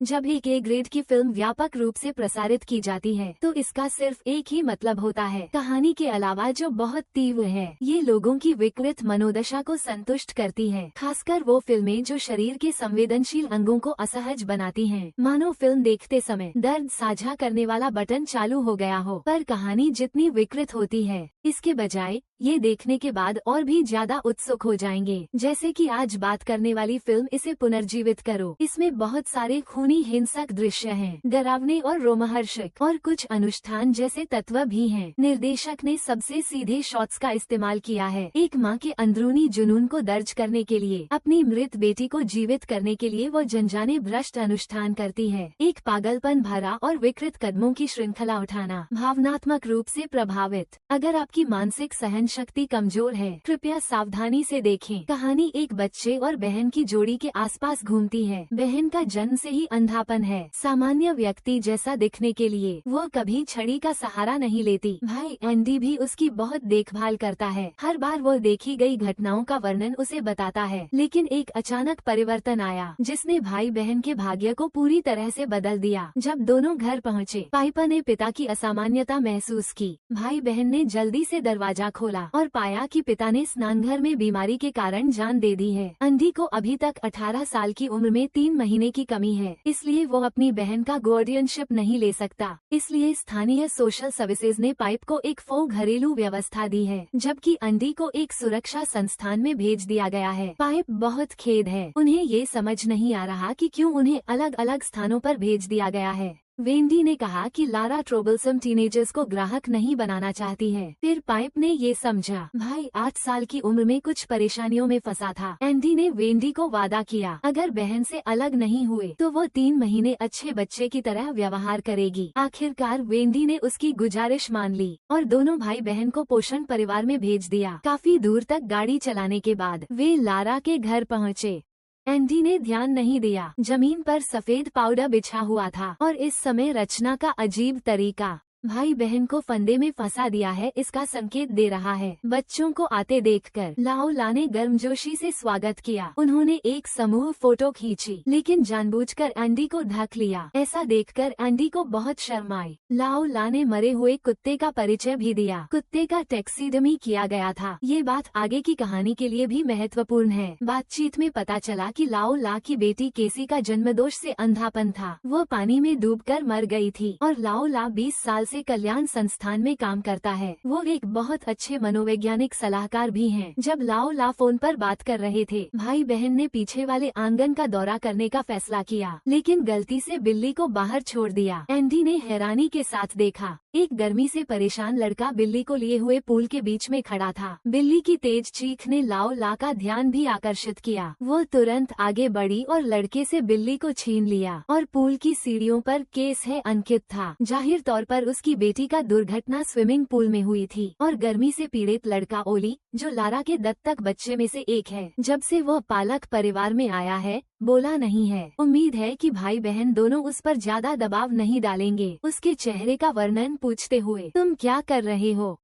जब एक A grade की फिल्म व्यापक रूप से प्रसारित की जाती है तो इसका सिर्फ एक ही मतलब होता है, कहानी के अलावा जो बहुत तीव्र है। ये लोगों की विकृत मनोदशा को संतुष्ट करती है, खासकर वो फिल्में जो शरीर के संवेदनशील अंगों को असहज बनाती हैं। मानो फिल्म देखते समय दर्द साझा करने वाला बटन चालू हो गया हो। पर कहानी जितनी विकृत होती है, इसके बजाय ये देखने के बाद और भी ज्यादा उत्सुक हो जाएंगे। जैसे कि आज बात करने वाली फिल्म इसे पुनर्जीवित करो। इसमें बहुत सारे खूनी हिंसक दृश्य हैं, डरावने और रोमहर्षक, और कुछ अनुष्ठान जैसे तत्व भी हैं। निर्देशक ने सबसे सीधे शॉट्स का इस्तेमाल किया है। एक माँ के अंदरूनी जुनून को दर्ज करने के लिए, अपनी मृत बेटी को जीवित करने के लिए वो जनजाने भ्रष्ट अनुष्ठान करती है। एक पागलपन भरा और विकृत कदमों की श्रृंखला उठाना। भावनात्मक रूप से प्रभावित। अगर आपकी मानसिक सहन शक्ति कमजोर है, कृपया सावधानी से देखें। कहानी एक बच्चे और बहन की जोड़ी के आसपास घूमती है। बहन का जन्म से ही अंधापन है। सामान्य व्यक्ति जैसा दिखने के लिए वो कभी छड़ी का सहारा नहीं लेती। भाई एंडी भी उसकी बहुत देखभाल करता है। हर बार वो देखी गई घटनाओं का वर्णन उसे बताता है। लेकिन एक अचानक परिवर्तन आया जिसने भाई बहन के भाग्य को पूरी तरह से बदल दिया। जब दोनों घर पहुँचे, पाइपर ने पिता की असामान्यता महसूस की। भाई बहन ने जल्दी से दरवाजा खोला और पाया कि पिता ने स्नानघर में बीमारी के कारण जान दे दी है। एंडी को अभी तक 18 साल की उम्र में 3 महीने की कमी है, इसलिए वो अपनी बहन का गार्डियनशिप नहीं ले सकता। इसलिए स्थानीय सोशल सर्विसेज ने पाइप को एक घरेलू व्यवस्था दी है, जबकि एंडी को एक सुरक्षा संस्थान में भेज दिया गया है। पाइप बहुत खेद है, उन्हें ये समझ नहीं आ रहा कि क्यों उन्हें अलग अलग स्थानों पर भेज दिया गया है। वेंडी ने कहा कि लारा ट्रोबलसम टीनेजर्स को ग्राहक नहीं बनाना चाहती है। फिर पाइप ने ये समझा, भाई 8 साल की उम्र में कुछ परेशानियों में फंसा था। एंडी ने वेंडी को वादा किया, अगर बहन से अलग नहीं हुए तो वो 3 महीने अच्छे बच्चे की तरह व्यवहार करेगी। आखिरकार वेंडी ने उसकी गुजारिश मान ली और दोनों भाई बहन को पोषण परिवार में भेज दिया। काफी दूर तक गाड़ी चलाने के बाद वे लारा के घर पहुँचे। एंडी ने ध्यान नहीं दिया। जमीन पर सफेद पाउडर बिछा हुआ था और इस समय रचना का अजीब तरीका भाई बहन को फंदे में फंसा दिया है, इसका संकेत दे रहा है। बच्चों को आते देखकर लाओ ला ने गर्मजोशी से स्वागत किया। उन्होंने एक समूह फोटो खींची, लेकिन जानबूझकर एंडी को ढक लिया। ऐसा देखकर एंडी को बहुत शर्म आई। लाओ ला ने मरे हुए कुत्ते का परिचय भी दिया। कुत्ते का टैक्सीडमी किया गया था। ये बात आगे की कहानी के लिए भी महत्वपूर्ण है। बातचीत में पता चला कि लाओ ला की बेटी केसी का जन्मदोष से अंधापन था। वो पानी में डूबकर मर गई थी और लाओ ला 20 साल से कल्याण संस्थान में काम करता है। वो एक बहुत अच्छे मनोवैज्ञानिक सलाहकार भी हैं। जब लाओ ला फोन पर बात कर रहे थे, भाई बहन ने पीछे वाले आंगन का दौरा करने का फैसला किया, लेकिन गलती से बिल्ली को बाहर छोड़ दिया। एंडी ने हैरानी के साथ देखा, एक गर्मी से परेशान लड़का बिल्ली को लिए हुए पूल के बीच में खड़ा था। बिल्ली की तेज चीख ने लाओ ला का ध्यान भी आकर्षित किया। वो तुरंत आगे बढ़ी और लड़के से बिल्ली को छीन लिया और पूल की सीढ़ियों पर केस है अंकित था। जाहिर तौर पर उसकी बेटी का दुर्घटना स्विमिंग पूल में हुई थी और गर्मी से पीड़ित लड़का ओली, जो लारा के दत्तक बच्चे में से एक है, जब से वो पालक परिवार में आया है, बोला नहीं है। उम्मीद है कि भाई बहन दोनों उस पर ज्यादा दबाव नहीं डालेंगे। उसके चेहरे का वर्णन पूछते हुए, तुम क्या कर रहे हो?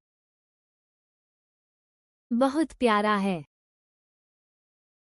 बहुत प्यारा है।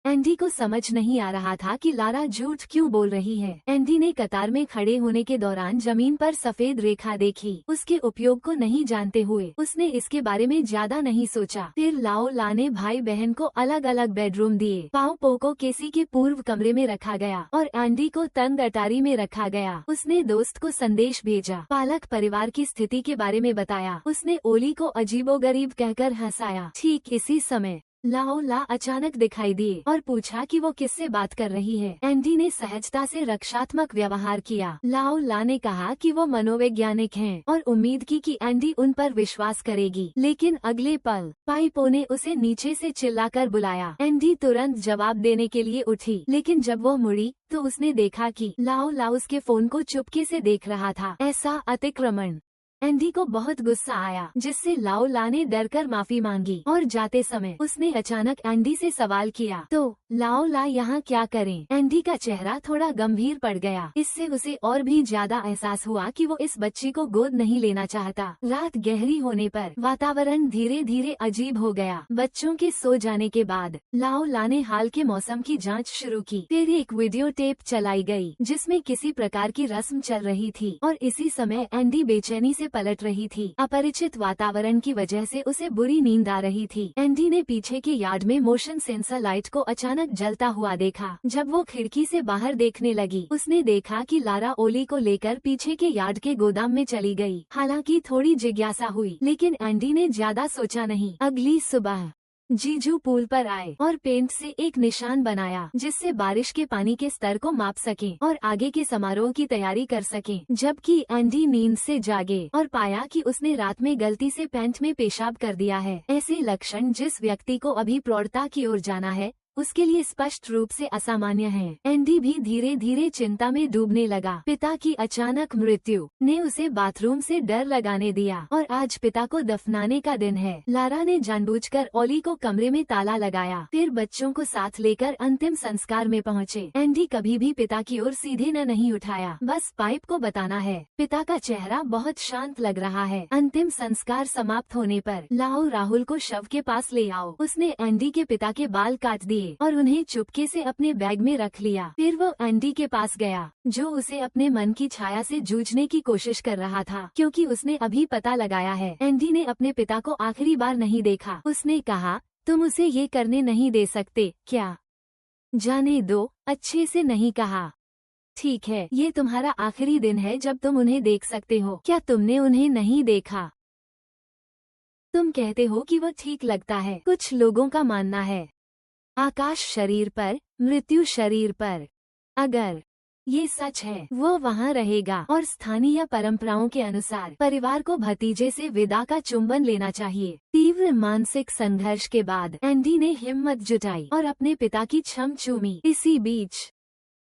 एंडी को समझ नहीं आ रहा था कि लारा झूठ क्यों बोल रही है। एंडी ने कतार में खड़े होने के दौरान जमीन पर सफेद रेखा देखी। उसके उपयोग को नहीं जानते हुए उसने इसके बारे में ज्यादा नहीं सोचा। फिर लाओ ला ने भाई बहन को अलग अलग बेडरूम दिए। पाओ पो को केसी के पूर्व कमरे में रखा गया और एंडी को तंग अटारी में रखा गया। उसने दोस्त को संदेश भेजा, पालक परिवार की स्थिति के बारे में बताया। उसने ओली को अजीबोगरीब कहकर हंसाया। ठीक इसी समय लाओ ला अचानक दिखाई दिए और पूछा कि वो किससे बात कर रही है। एंडी ने सहजता से रक्षात्मक व्यवहार किया। लाओ ला ने कहा कि वो मनोवैज्ञानिक हैं और उम्मीद की कि एंडी उन पर विश्वास करेगी। लेकिन अगले पल पाइपो ने उसे नीचे से चिल्लाकर बुलाया। एंडी तुरंत जवाब देने के लिए उठी, लेकिन जब वो मुड़ी तो उसने देखा कि लाओ ला उसके फोन को चुपके से देख रहा था। ऐसा अतिक्रमण एंडी को बहुत गुस्सा आया, जिससे लाओ ला ने डरकर माफी मांगी और जाते समय उसने अचानक एंडी से सवाल किया, तो लाओ ला यहाँ क्या करें? एंडी का चेहरा थोड़ा गंभीर पड़ गया। इससे उसे और भी ज्यादा एहसास हुआ कि वो इस बच्ची को गोद नहीं लेना चाहता। रात गहरी होने पर वातावरण धीरे धीरे अजीब हो गया। बच्चों के सो जाने के बाद लाओ ला ने हाल के मौसम की जांच शुरू की। फिर एक वीडियो टेप चलाई गई जिसमें किसी प्रकार की रस्म चल रही थी और इसी समय एंडी बेचैनी से पलट रही थी। अपरिचित वातावरण की वजह से उसे बुरी नींद आ रही थी। एंडी ने पीछे के यार्ड में मोशन सेंसर लाइट को अचानक जलता हुआ देखा। जब वो खिड़की से बाहर देखने लगी, उसने देखा कि लारा ओली को लेकर पीछे के यार्ड के गोदाम में चली गई। हालांकि थोड़ी जिज्ञासा हुई, लेकिन एंडी ने ज्यादा सोचा नहीं। अगली सुबह जीजू पूल पर आए और पेंट से एक निशान बनाया, जिससे बारिश के पानी के स्तर को माप सकें और आगे के समारोह की तैयारी कर सकें। जबकि एंडी नींद से जागे और पाया कि उसने रात में गलती से पैंट में पेशाब कर दिया है। ऐसे लक्षण जिस व्यक्ति को अभी प्रौढ़ता की ओर जाना है उसके लिए स्पष्ट रूप से असामान्य है। एंडी भी धीरे धीरे चिंता में डूबने लगा। पिता की अचानक मृत्यु ने उसे बाथरूम से डर लगाने दिया और आज पिता को दफनाने का दिन है। लारा ने जानबूझकर ओली को कमरे में ताला लगाया, फिर बच्चों को साथ लेकर अंतिम संस्कार में पहुँचे। एंडी कभी भी पिता की ओर सीधे न नहीं उठाया, बस पाइप को बताना है। पिता का चेहरा बहुत शांत लग रहा है। अंतिम संस्कार समाप्त होने पर लाओ राहुल को शव के पास ले आओ। उसने एंडी के पिता के बाल काट दिए और उन्हें चुपके से अपने बैग में रख लिया। फिर वो एंडी के पास गया, जो उसे अपने मन की छाया से जूझने की कोशिश कर रहा था, क्योंकि उसने अभी पता लगाया है एंडी ने अपने पिता को आखिरी बार नहीं देखा। उसने कहा, तुम उसे ये करने नहीं दे सकते क्या? जाने दो, अच्छे से नहीं कहा। ठीक है, ये तुम्हारा आखिरी दिन है जब तुम उन्हें देख सकते हो। क्या तुमने उन्हें नहीं देखा? तुम कहते हो कि वो ठीक लगता है। कुछ लोगों का मानना है आकाश शरीर पर, मृत्यु शरीर पर। अगर ये सच है, वो वहाँ रहेगा और स्थानीय परंपराओं के अनुसार परिवार को भतीजे से विदा का चुंबन लेना चाहिए। तीव्र मानसिक संघर्ष के बाद एंडी ने हिम्मत जुटाई और अपने पिता की छम चूमी। इसी बीच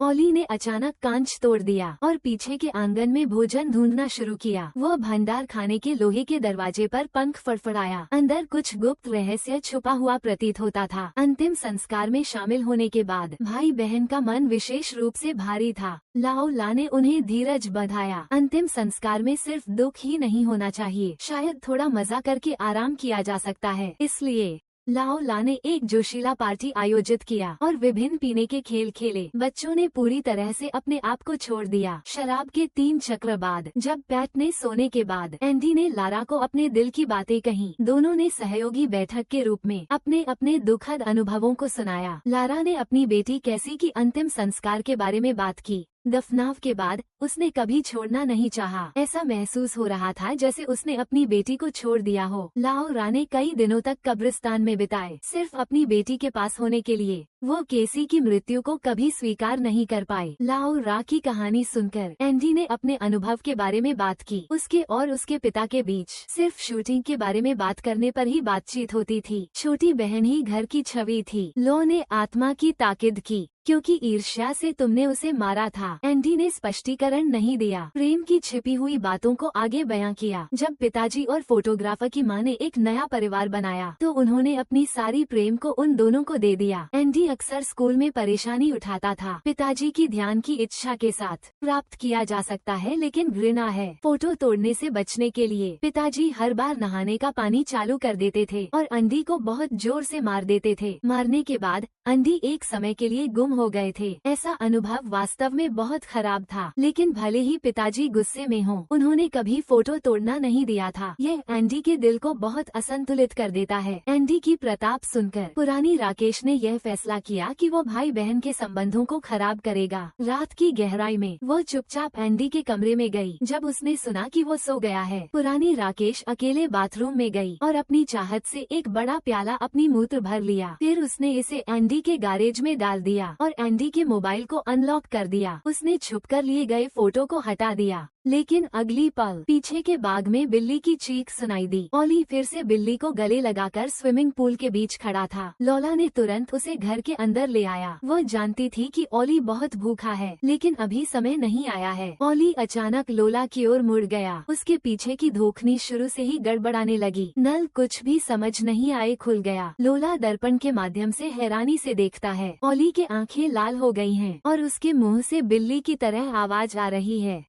ओली ने अचानक कांच तोड़ दिया और पीछे के आंगन में भोजन ढूंढना शुरू किया। वो भंडार खाने के लोहे के दरवाजे पर पंख फड़फड़ाया। अंदर कुछ गुप्त रहस्य छुपा हुआ प्रतीत होता था। अंतिम संस्कार में शामिल होने के बाद भाई बहन का मन विशेष रूप से भारी था। लाओ ला ने उन्हें धीरज बंधाया। अंतिम संस्कार में सिर्फ दुख ही नहीं होना चाहिए, शायद थोड़ा मजा करके आराम किया जा सकता है। इसलिए लाओ ला ने एक जोशीला पार्टी आयोजित किया और विभिन्न पीने के खेल खेले। बच्चों ने पूरी तरह से अपने आप को छोड़ दिया। शराब के 3 चक्र बाद जब पैट ने सोने के बाद एंडी ने लारा को अपने दिल की बातें कही। दोनों ने सहयोगी बैठक के रूप में अपने अपने दुखद अनुभवों को सुनाया। लारा ने अपनी बेटी कैसी की अंतिम संस्कार के बारे में बात की। दफनाव के बाद उसने कभी छोड़ना नहीं चाहा। ऐसा महसूस हो रहा था जैसे उसने अपनी बेटी को छोड़ दिया हो। लाओ रा ने कई दिनों तक कब्रिस्तान में बिताए, सिर्फ अपनी बेटी के पास होने के लिए। वो केसी की मृत्यु को कभी स्वीकार नहीं कर पाए। लाओ रा की कहानी सुनकर एंडी ने अपने अनुभव के बारे में बात की। उसके और उसके पिता के बीच सिर्फ शूटिंग के बारे में बात करने पर ही बातचीत होती थी। छोटी बहन ही घर की छवि थी। लो ने आत्मा की ताकीद की, क्योंकि ईर्ष्या से तुमने उसे मारा था। एंडी ने स्पष्टीकरण नहीं दिया, प्रेम की छिपी हुई बातों को आगे बयां किया। जब पिताजी और फोटोग्राफर की मां ने एक नया परिवार बनाया तो उन्होंने अपनी सारी प्रेम को उन दोनों को दे दिया। एंडी अक्सर स्कूल में परेशानी उठाता था। पिताजी की ध्यान की इच्छा के साथ प्राप्त किया जा सकता है, लेकिन घृणा है। फोटो तोड़ने से बचने के लिए पिताजी हर बार नहाने का पानी चालू कर देते थे और अंडी को बहुत जोर से मार देते थे। मारने के बाद अंडी एक समय के लिए गुम हो गए थे। ऐसा अनुभव वास्तव में बहुत खराब था, लेकिन भले ही पिताजी गुस्से में हों, उन्होंने कभी फोटो तोड़ना नहीं दिया था। यह एंडी के दिल को बहुत असंतुलित कर देता है। एंडी की प्रताप सुनकर पुरानी राकेश ने यह फैसला किया कि वो भाई बहन के संबंधों को खराब करेगा। रात की गहराई में वो चुपचाप एंडी के कमरे में गई। जब उसने सुना कि वो सो गया है, पुरानी राकेश अकेले बाथरूम में गई और अपनी चाहत से एक बड़ा प्याला अपनी मूत्र भर लिया। फिर उसने इसे एंडी के गैरेज में डाल दिया और एंडी के मोबाइल को अनलॉक कर दिया। उसने छुपकर लिए गए फोटो को हटा दिया। लेकिन अगली पल पीछे के बाग में बिल्ली की चीख सुनाई दी। ओली फिर से बिल्ली को गले लगाकर स्विमिंग पूल के बीच खड़ा था। लोला ने तुरंत उसे घर के अंदर ले आया। वो जानती थी कि ओली बहुत भूखा है, लेकिन अभी समय नहीं आया है। ओली अचानक लोला की ओर मुड़ गया। उसके पीछे की धोखनी शुरू से ही गड़बड़ाने लगी। नल कुछ भी समझ नहीं आए खुल गया। लोला दर्पण के माध्यम से हैरानी से देखता है। ओली की आंखें लाल हो गई हैं और उसके मुंह से बिल्ली की तरह आवाज आ रही है।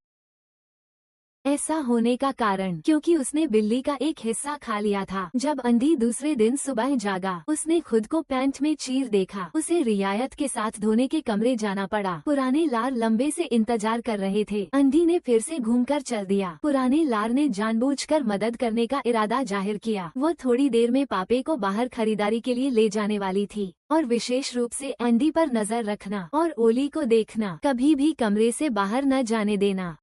ऐसा होने का कारण क्योंकि उसने बिल्ली का एक हिस्सा खा लिया था। जब अंधी दूसरे दिन सुबह जागा, उसने खुद को पैंट में चीर देखा। उसे रियायत के साथ धोने के कमरे जाना पड़ा। पुराने लार लंबे से इंतजार कर रहे थे। अंधी ने फिर से घूमकर चल दिया। पुराने लार ने जानबूझकर मदद करने का इरादा जाहिर किया। वो थोड़ी देर में पापे को बाहर खरीदारी के लिए ले जाने वाली थी और विशेष रूप से एंडी पर नजर रखना और ओली को देखना, कभी भी कमरे से बाहर न जाने देना।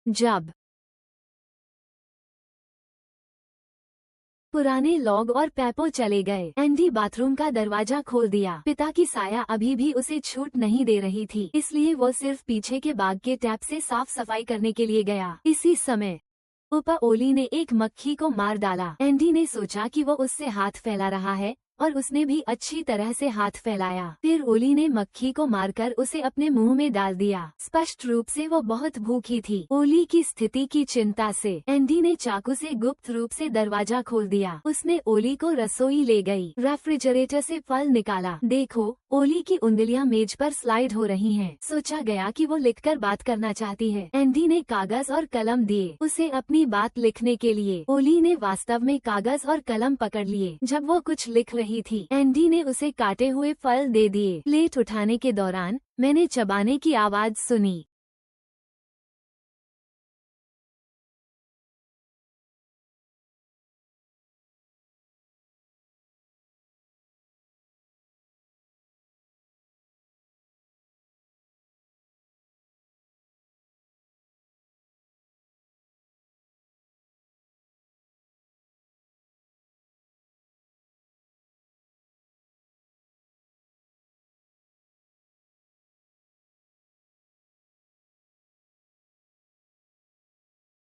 जब पुराने लॉग और पेपो चले गए, एंडी बाथरूम का दरवाजा खोल दिया। पिता की साया अभी भी उसे छूट नहीं दे रही थी, इसलिए वो सिर्फ पीछे के बाग के टैप से साफ सफाई करने के लिए गया। इसी समय ऊपर ओली ने एक मक्खी को मार डाला। एंडी ने सोचा कि वो उससे हाथ फैला रहा है और उसने भी अच्छी तरह से हाथ फैलाया। फिर ओली ने मक्खी को मारकर उसे अपने मुंह में डाल दिया। स्पष्ट रूप से वो बहुत भूखी थी। ओली की स्थिति की चिंता से एंडी ने चाकू से गुप्त रूप से दरवाजा खोल दिया। उसने ओली को रसोई ले गई, रेफ्रिजरेटर से फल निकाला। देखो, ओली की उंगलियां मेज पर स्लाइड हो रही हैं। सोचा गया कि वो लिखकर बात करना चाहती है। एंडी ने कागज और कलम दिए उसे अपनी बात लिखने के लिए। ओली ने वास्तव में कागज और कलम पकड़ लिए। जब वो कुछ लिख रही थी, एंडी ने उसे काटे हुए फल दे दिए। प्लेट उठाने के दौरान मैंने चबाने की आवाज सुनी।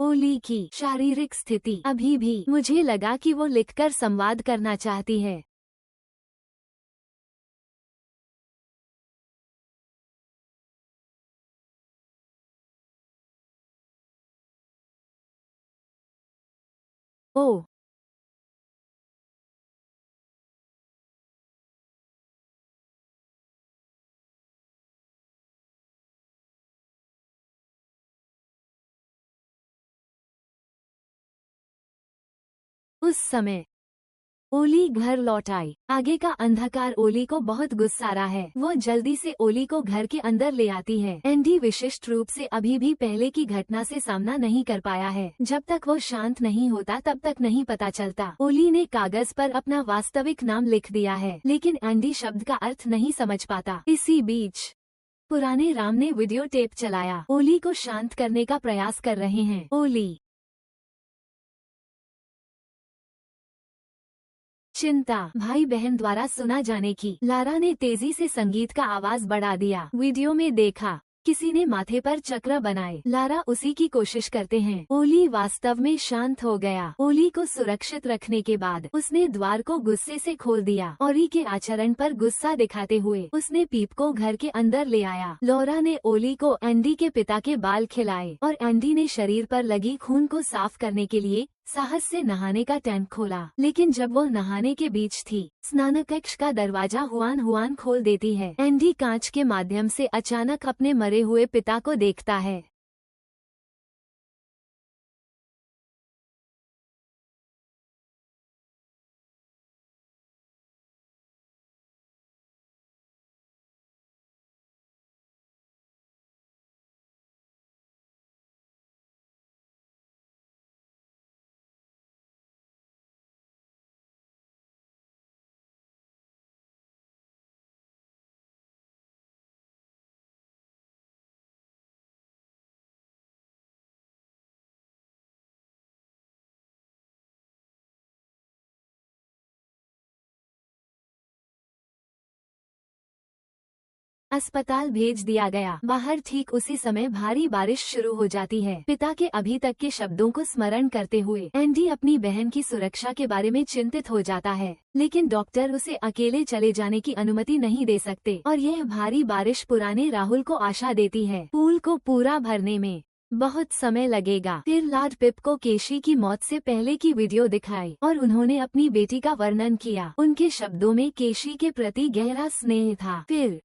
ओली की शारीरिक स्थिति अभी भी, मुझे लगा कि वो लिखकर संवाद करना चाहती है। ओह, उस समय ओली घर लौट आई। आगे का अंधकार ओली को बहुत गुस्सा रहा है। वो जल्दी से ओली को घर के अंदर ले आती है। एंडी विशिष्ट रूप से अभी भी पहले की घटना से सामना नहीं कर पाया है। जब तक वो शांत नहीं होता तब तक नहीं पता चलता। ओली ने कागज पर अपना वास्तविक नाम लिख दिया है, लेकिन एंडी शब्द का अर्थ नहीं समझ पाता। इसी बीच पुराने राम ने वीडियो टेप चलाया। ओली को शांत करने का प्रयास कर रहे हैं। ओली चिंता भाई बहन द्वारा सुना जाने की। लारा ने तेजी से संगीत का आवाज बढ़ा दिया। वीडियो में देखा किसी ने माथे पर चक्र बनाए। लारा उसी की कोशिश करते हैं। ओली वास्तव में शांत हो गया। ओली को सुरक्षित रखने के बाद उसने द्वार को गुस्से से खोल दिया। ओली के आचरण पर गुस्सा दिखाते हुए उसने पीप को घर के अंदर ले आया। लौरा ने ओली को एंडी के पिता के बाल खिलाए और एंडी ने शरीर पर लगी खून को साफ करने के लिए साहस से नहाने का टैंक खोला। लेकिन जब वो नहाने के बीच थी, स्नान कक्ष का दरवाजा हुआन हुआन खोल देती है। एंडी कांच के माध्यम से अचानक अपने मरे हुए पिता को देखता है। अस्पताल भेज दिया गया। बाहर ठीक उसी समय भारी बारिश शुरू हो जाती है। पिता के अभी तक के शब्दों को स्मरण करते हुए एंडी अपनी बहन की सुरक्षा के बारे में चिंतित हो जाता है, लेकिन डॉक्टर उसे अकेले चले जाने की अनुमति नहीं दे सकते और यह भारी बारिश पुराने राहुल को आशा देती है पूल को पूरा भरने में बहुत समय लगेगा। फिर लॉर्ड पिप को केशी की मौत से पहले की वीडियो दिखाई और उन्होंने अपनी बेटी का वर्णन किया। उनके शब्दों में केशी के प्रति गहरा स्नेह था। फिर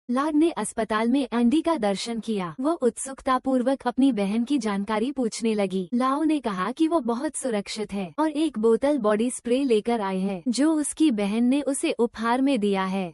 लॉर्ड ने अस्पताल में एंडी का दर्शन किया। वो उत्सुकतापूर्वक अपनी बहन की जानकारी पूछने लगी। लाओ ने कहा कि वो बहुत सुरक्षित है और एक बोतल बॉडी स्प्रे लेकर आए हैं जो उसकी बहन ने उसे उपहार में दिया है।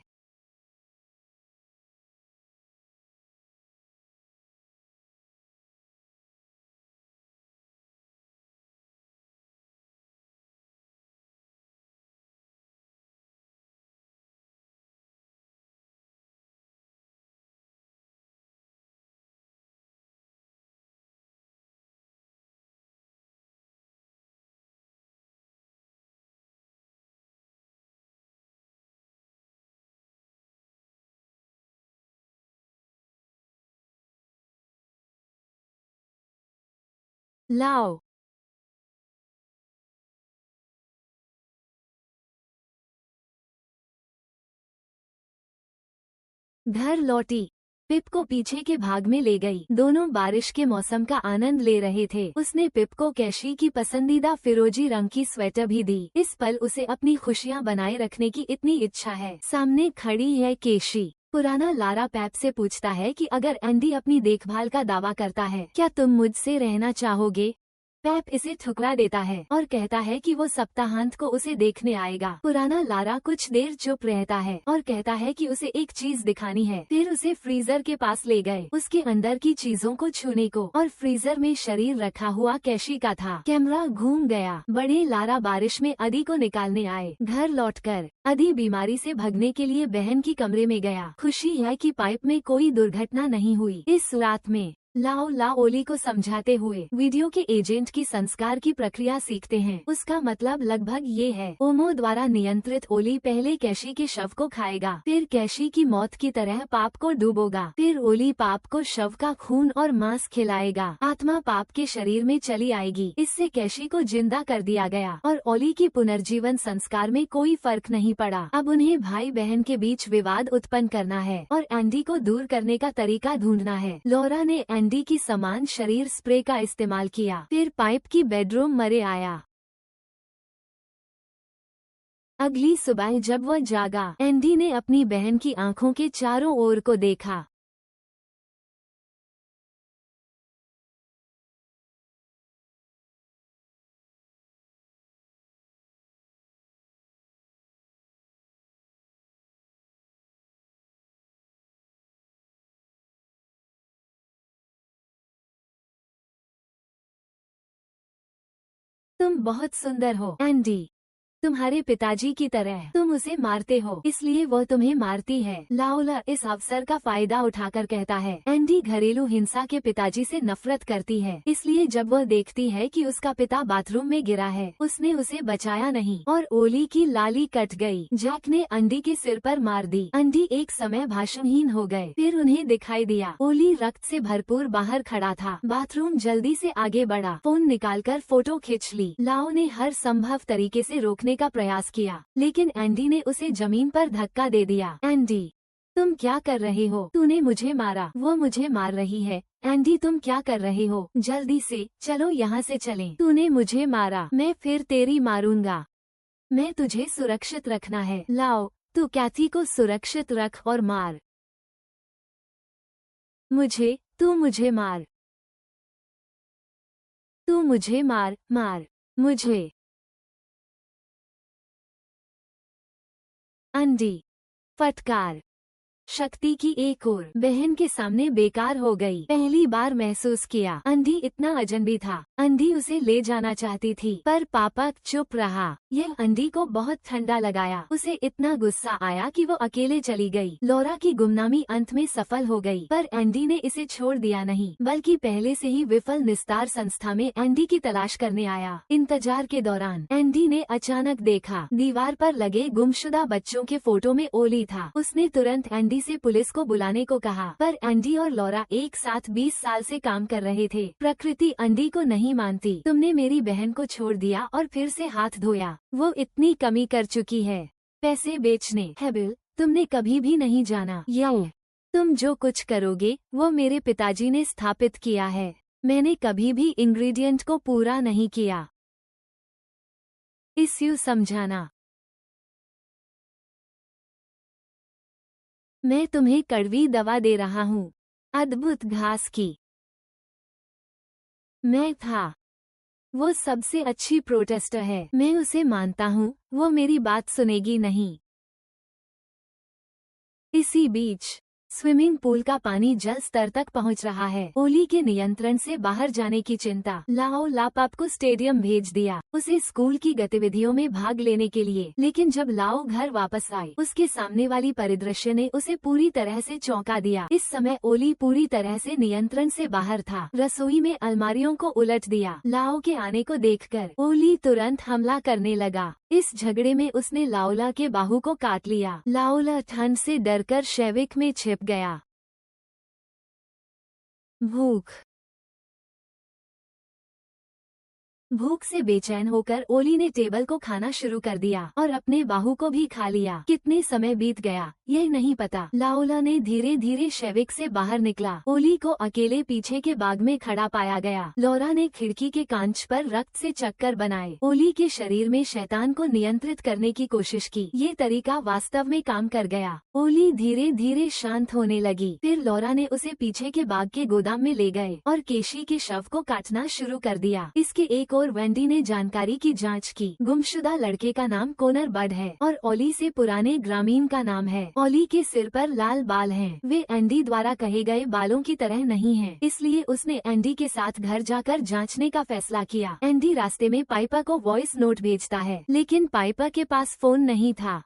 लाओ घर लौटी। पिप को पीछे के भाग में ले गई। दोनों बारिश के मौसम का आनंद ले रहे थे। उसने पिप को केशी की पसंदीदा फिरोजी रंग की स्वेटर भी दी। इस पल उसे अपनी खुशियां बनाए रखने की इतनी इच्छा है। सामने खड़ी है केशी। पुराना लारा पैप से पूछता है कि अगर एंडी अपनी देखभाल का दावा करता है, क्या तुम मुझसे रहना चाहोगे? पैप इसे ठुकरा देता है और कहता है कि वो सप्ताहांत को उसे देखने आएगा। पुराना लारा कुछ देर चुप रहता है और कहता है कि उसे एक चीज दिखानी है। फिर उसे फ्रीजर के पास ले गए, उसके अंदर की चीजों को छूने को, और फ्रीजर में शरीर रखा हुआ केशी का था। कैमरा घूम गया। बड़े लारा बारिश में अदी को निकालने आए। घर लौटकर अदी बीमारी से भगने के लिए बहन की कमरे में गया। खुशी है कि पाइप में कोई दुर्घटना नहीं हुई। इस रात में लाओ ओली को समझाते हुए वीडियो के एजेंट की संस्कार की प्रक्रिया सीखते हैं। उसका मतलब लगभग ये है, ओमो द्वारा नियंत्रित ओली पहले केशी के शव को खाएगा, फिर केशी की मौत की तरह पाप को डूबोगा, फिर ओली पाप को शव का खून और मांस खिलाएगा। आत्मा पाप के शरीर में चली आएगी। इससे केशी को जिंदा कर दिया गया और ओली की पुनर्जीवन संस्कार में कोई फर्क नहीं पड़ा। अब उन्हें भाई बहन के बीच विवाद उत्पन्न करना है और एंडी को दूर करने का तरीका ढूंढना है। लॉरा ने एंडी की समान शरीर स्प्रे का इस्तेमाल किया। फिर पाइप की बेडरूम मरे आया। अगली सुबह जब वह जागा, एंडी ने अपनी बहन की आंखों के चारों ओर को देखा। तुम बहुत सुंदर हो एंडी, तुम्हारे पिताजी की तरह। तुम उसे मारते हो, इसलिए वो तुम्हें मारती है। लाओला इस अवसर का फायदा उठाकर कहता है, एंडी घरेलू हिंसा के पिताजी से नफरत करती है, इसलिए जब वह देखती है कि उसका पिता बाथरूम में गिरा है, उसने उसे बचाया नहीं और ओली की लाली कट गई। जैक ने एंडी के सिर पर मार दी। एंडी एक समय भाषणहीन हो गए। फिर उन्हें दिखाई दिया ओली रक्त से भरपूर बाहर खड़ा था। बाथरूम जल्दी से आगे बढ़ा, फोन निकालकर फोटो खींच ली। लाओ ने हर संभव तरीके से रोकने का प्रयास किया, लेकिन एंडी ने उसे जमीन पर धक्का दे दिया। एंडी, तुम क्या कर रहे हो? तूने मुझे मारा। वो मुझे मार रही है। एंडी, तुम क्या कर रहे हो? जल्दी से चलो, यहाँ से चलें। तूने मुझे मारा, मैं फिर तेरी मारूंगा। मैं तुझे सुरक्षित रखना है। लाओ, तू कैथी को सुरक्षित रख और मार मुझे। तू मुझे मार। तू मुझे मार, मार मुझे। एंडी, फटकार। शक्ति की एक और बहन के सामने बेकार हो गई। पहली बार महसूस किया एंडी इतना अजनबी था। एंडी उसे ले जाना चाहती थी, पर पापा चुप रहा। यह एंडी को बहुत ठंडा लगाया। उसे इतना गुस्सा आया कि वो अकेले चली गई। लॉरा की गुमनामी अंत में सफल हो गई, पर एंडी ने इसे छोड़ दिया नहीं, बल्कि पहले से ही विफल निस्तार संस्था में एंडी की तलाश करने आया। इंतजार के दौरान एंडी ने अचानक देखा दीवार पर लगे गुमशुदा बच्चों के फोटो में ओली था। उसने तुरंत एंडी से पुलिस को बुलाने को कहा, पर एंडी और लॉरा एक साथ 20 साल से काम कर रहे थे। प्रकृति एंडी को नहीं मानती। तुमने मेरी बहन को छोड़ दिया और फिर से हाथ धोया। वो इतनी कमी कर चुकी है। पैसे बेचने। हेबिल, तुमने कभी भी नहीं जाना यंग, तुम जो कुछ करोगे वो मेरे पिताजी ने स्थापित किया है। मैंने कभी भी इंग्रेडिएंट को पूरा नहीं किया। इस समझाना। मैं तुम्हें कड़वी दवा दे रहा हूँ। अद्भुत घास की। मैं था। वो सबसे अच्छी प्रोटेस्टर है। मैं उसे मानता हूँ। वो मेरी बात सुनेगी नहीं। इसी बीच स्विमिंग पूल का पानी जल स्तर तक पहुंच रहा है। ओली के नियंत्रण से बाहर जाने की चिंता। लाओ लापाप को स्टेडियम भेज दिया, उसे स्कूल की गतिविधियों में भाग लेने के लिए। लेकिन जब लाओ घर वापस आई, उसके सामने वाली परिदृश्य ने उसे पूरी तरह से चौंका दिया। इस समय ओली पूरी तरह से नियंत्रण से बाहर था। रसोई में अलमारियों को उलट दिया। लाओ के आने को देखकर ओली तुरंत हमला करने लगा। इस झगड़े में उसने लाओला के बाहु को काट लिया। लाओला ठंड से डरकर शैविक में छिप गया। भूख से बेचैन होकर ओली ने टेबल को खाना शुरू कर दिया और अपने बाहु को भी खा लिया। कितने समय बीत गया यह नहीं पता। लाओला ने धीरे धीरे शैविक से बाहर निकला। ओली को अकेले पीछे के बाग में खड़ा पाया गया। लॉरा ने खिड़की के कांच पर रक्त से चक्कर बनाए। ओली के शरीर में शैतान को नियंत्रित करने की कोशिश की। ये तरीका वास्तव में काम कर गया। ओली धीरे धीरे शांत होने लगी। फिर लॉरा ने उसे पीछे के बाग के गोदाम में ले गए और केशी के शव को काटना शुरू कर दिया। इसके एक और वेंडी ने जानकारी की जांच की। गुमशुदा लड़के का नाम कोनर बड है और ओली से पुराने ग्रामीण का नाम है। ओली के सिर पर लाल बाल हैं। वे एंडी द्वारा कहे गए बालों की तरह नहीं हैं। इसलिए उसने एंडी के साथ घर जाकर जांचने का फैसला किया। एंडी रास्ते में पाइपर को वॉइस नोट भेजता है, लेकिन पाइपर के पास फोन नहीं था।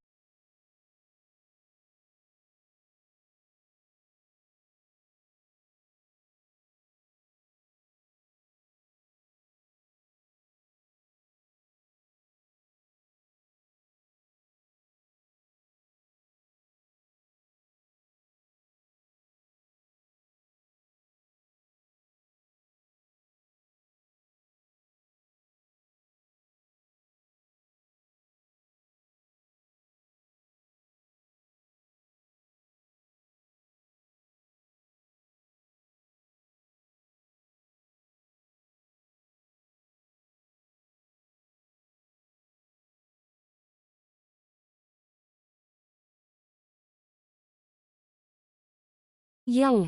ये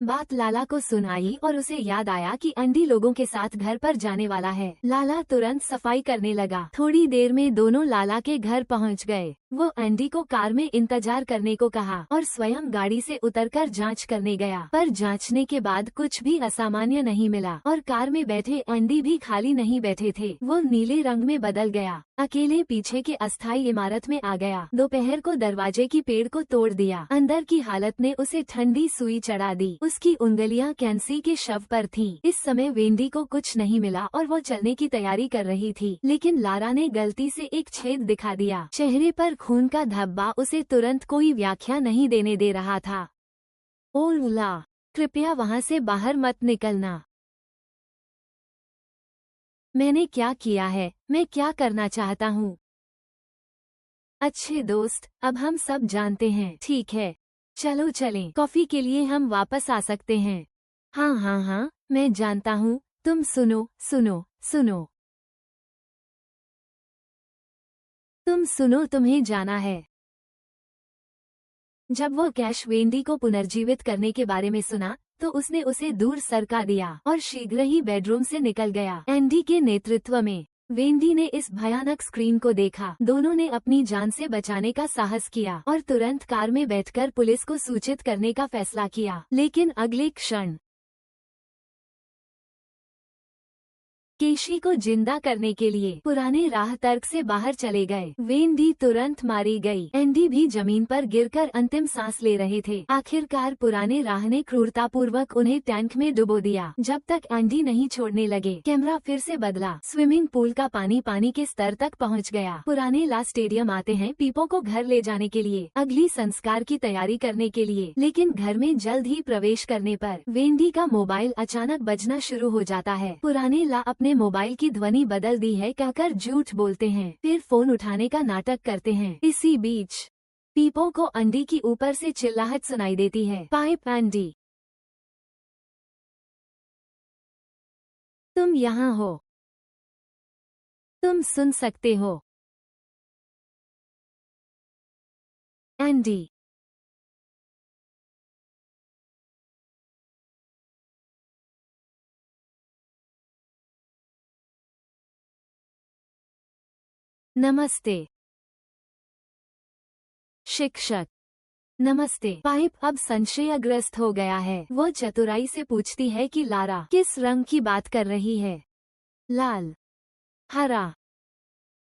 बात लाला को सुनाई और उसे याद आया कि एंडी लोगों के साथ घर पर जाने वाला है। लाला तुरंत सफाई करने लगा। थोड़ी देर में दोनों लाला के घर पहुंच गए। वो एंडी को कार में इंतजार करने को कहा और स्वयं गाड़ी से उतरकर जांच करने गया। पर जांचने के बाद कुछ भी असामान्य नहीं मिला और कार में बैठे एंडी भी खाली नहीं बैठे थे। वो नीले रंग में बदल गया। अकेले पीछे के अस्थायी इमारत में आ गया। दोपहर को दरवाजे की पेड़ को तोड़ दिया। अंदर की हालत ने उसे ठंडी सुई चढ़ा दी। उसकी उंगलियां कैंसी के शव पर थीं। इस समय वेंडी को कुछ नहीं मिला और वो चलने की तैयारी कर रही थी, लेकिन लारा ने गलती से एक छेद दिखा दिया। चेहरे पर खून का धब्बा उसे तुरंत कोई व्याख्या नहीं देने दे रहा था। ओ ला, कृपया वहाँ से बाहर मत निकलना। मैंने क्या किया है, मैं क्या करना चाहता हूँ। अच्छे दोस्त, अब हम सब जानते हैं। ठीक है, चलो चलें। कॉफी के लिए हम वापस आ सकते हैं। हाँ हाँ हाँ, मैं जानता हूँ। तुम सुनो सुनो सुनो, तुम सुनो, तुम्हें जाना है। जब वो कैश वेंडी को पुनर्जीवित करने के बारे में सुना तो उसने उसे दूर सरका दिया और शीघ्र ही बेडरूम से निकल गया। एंडी के नेतृत्व में वेंडी ने इस भयानक स्क्रीन को देखा। दोनों ने अपनी जान से बचाने का साहस किया और तुरंत कार में बैठकर पुलिस को सूचित करने का फैसला किया। लेकिन अगले क्षण केशी को जिंदा करने के लिए पुराने राह तर्क से बाहर चले गए। वेंडी तुरंत मारी गई। एंडी भी जमीन पर गिरकर अंतिम सांस ले रहे थे। आखिरकार पुराने राह ने क्रूरतापूर्वक उन्हें टैंक में डुबो दिया। जब तक एंडी नहीं छोड़ने लगे, कैमरा फिर से बदला। स्विमिंग पूल का पानी के स्तर तक पहुंच गया। पुराने ला स्टेडियम आते हैं पीपो को घर ले जाने के लिए, अगली संस्कार की तैयारी करने के लिए। लेकिन घर में जल्द ही प्रवेश करने पर वेंडी का मोबाइल अचानक बजना शुरू हो जाता है। पुराने ला अपने मोबाइल की ध्वनि बदल दी है कहकर झूठ बोलते हैं, फिर फोन उठाने का नाटक करते हैं। इसी बीच पीपो को एंडी की ऊपर से चिल्लाहट सुनाई देती है, पाइप एंडी, तुम यहाँ हो, तुम सुन सकते हो। एंडी, नमस्ते शिक्षक। नमस्ते। पाइप अब संशयग्रस्त हो गया है। वो चतुराई से पूछती है कि लारा किस रंग की बात कर रही है। लाल, हरा,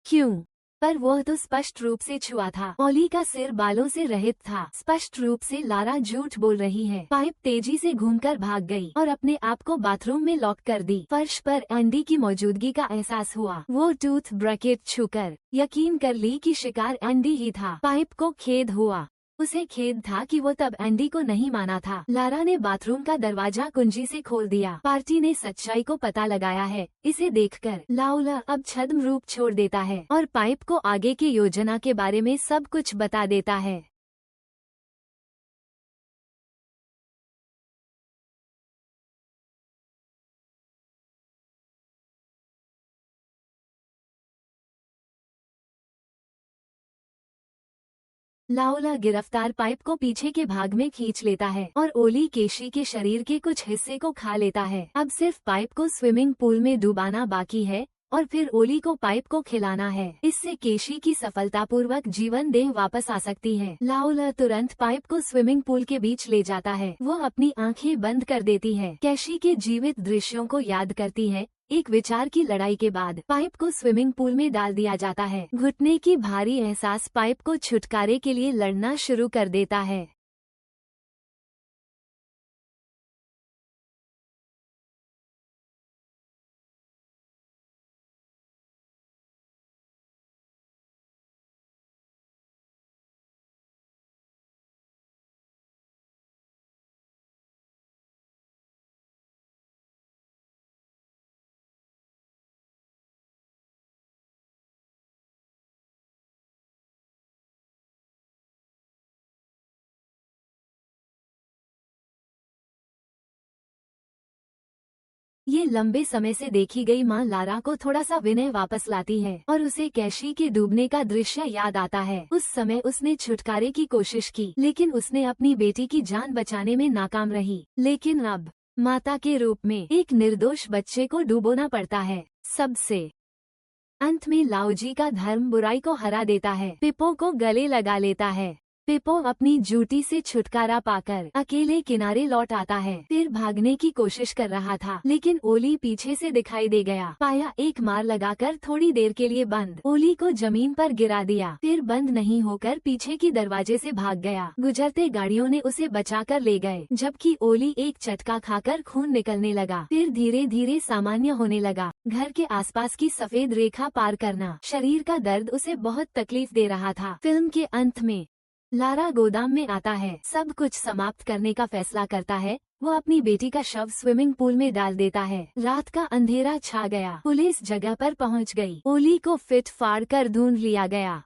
क्यों? पर वो तो स्पष्ट रूप से छुआ था। ओली का सिर बालों से रहित था। स्पष्ट रूप से लारा झूठ बोल रही है। पाइप तेजी से घूमकर भाग गई और अपने आप को बाथरूम में लॉक कर दी। फर्श पर एंडी की मौजूदगी का एहसास हुआ। वो टूथ ब्रैकेट छूकर यकीन कर ली कि शिकार एंडी ही था। पाइप को खेद हुआ। उसे खेद था कि वो तब एंडी को नहीं माना था। लारा ने बाथरूम का दरवाजा कुंजी से खोल दिया। पार्टी ने सच्चाई को पता लगाया है। इसे देखकर लाउला अब छद्म रूप छोड़ देता है और पाइप को आगे की योजना के बारे में सब कुछ बता देता है। लाओला गिरफ्तार पाइप को पीछे के भाग में खींच लेता है और ओली केशी के शरीर के कुछ हिस्से को खा लेता है। अब सिर्फ पाइप को स्विमिंग पूल में डुबाना बाकी है और फिर ओली को पाइप को खिलाना है। इससे केशी की सफलतापूर्वक जीवन देह वापस आ सकती है। लाओला तुरंत पाइप को स्विमिंग पूल के बीच ले जाता है। वो अपनी आंखें बंद कर देती है। केशी के जीवित दृश्यों को याद करती है। एक विचार की लड़ाई के बाद पाइप को स्विमिंग पूल में डाल दिया जाता है। घुटने की भारी एहसास पाइप को छुटकारे के लिए लड़ना शुरू कर देता है। ये लंबे समय से देखी गई माँ लारा को थोड़ा सा विनय वापस लाती है और उसे केशी के डूबने का दृश्य याद आता है। उस समय उसने छुटकारे की कोशिश की, लेकिन उसने अपनी बेटी की जान बचाने में नाकाम रही। लेकिन अब माता के रूप में एक निर्दोष बच्चे को डुबोना पड़ता है। सबसे अंत में लाओजी का धर्म बुराई को हरा देता है। पिपो को गले लगा लेता है। पिपो अपनी जूटी से छुटकारा पाकर अकेले किनारे लौट आता है। फिर भागने की कोशिश कर रहा था, लेकिन ओली पीछे से दिखाई दे गया। पाया एक मार लगाकर थोड़ी देर के लिए बंद। ओली को जमीन पर गिरा दिया, फिर बंद नहीं होकर पीछे की दरवाजे से भाग गया। गुजरते गाड़ियों ने उसे बचाकर ले गए, जबकि ओली एक चटका खाकर खून निकलने लगा। फिर धीरे धीरे सामान्य होने लगा। घर के आसपास की सफेद रेखा पार करना, शरीर का दर्द उसे बहुत तकलीफ दे रहा था। फिल्म के अंत में लारा गोदाम में आता है, सब कुछ समाप्त करने का फैसला करता है। वो अपनी बेटी का शव स्विमिंग पूल में डाल देता है। रात का अंधेरा छा गया। पुलिस जगह पर पहुंच गई। ओली को फिट फाड़ कर ढूंढ लिया गया।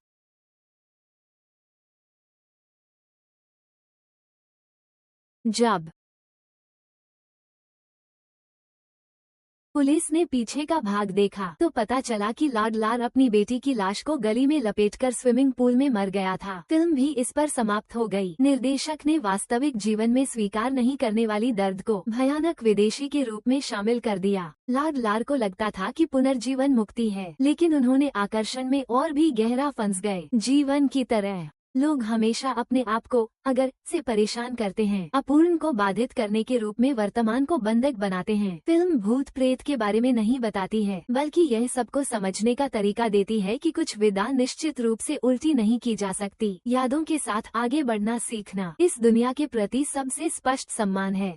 जब पुलिस ने पीछे का भाग देखा तो पता चला कि लाडलार अपनी बेटी की लाश को गली में लपेटकर स्विमिंग पूल में मर गया था। फिल्म भी इस पर समाप्त हो गई। निर्देशक ने वास्तविक जीवन में स्वीकार नहीं करने वाली दर्द को भयानक विदेशी के रूप में शामिल कर दिया। लाडलार को लगता था कि पुनर्जीवन मुक्ति है, लेकिन उन्होंने आकर्षण में और भी गहरा फंस गए। जीवन की तरह लोग हमेशा अपने आप को अगर से परेशान करते हैं, अपूर्ण को बाधित करने के रूप में वर्तमान को बंधक बनाते हैं। फिल्म भूत प्रेत के बारे में नहीं बताती है, बल्कि यह सबको समझने का तरीका देती है कि कुछ विदा निश्चित रूप से उल्टी नहीं की जा सकती। यादों के साथ आगे बढ़ना सीखना इस दुनिया के प्रति सबसे स्पष्ट सम्मान है।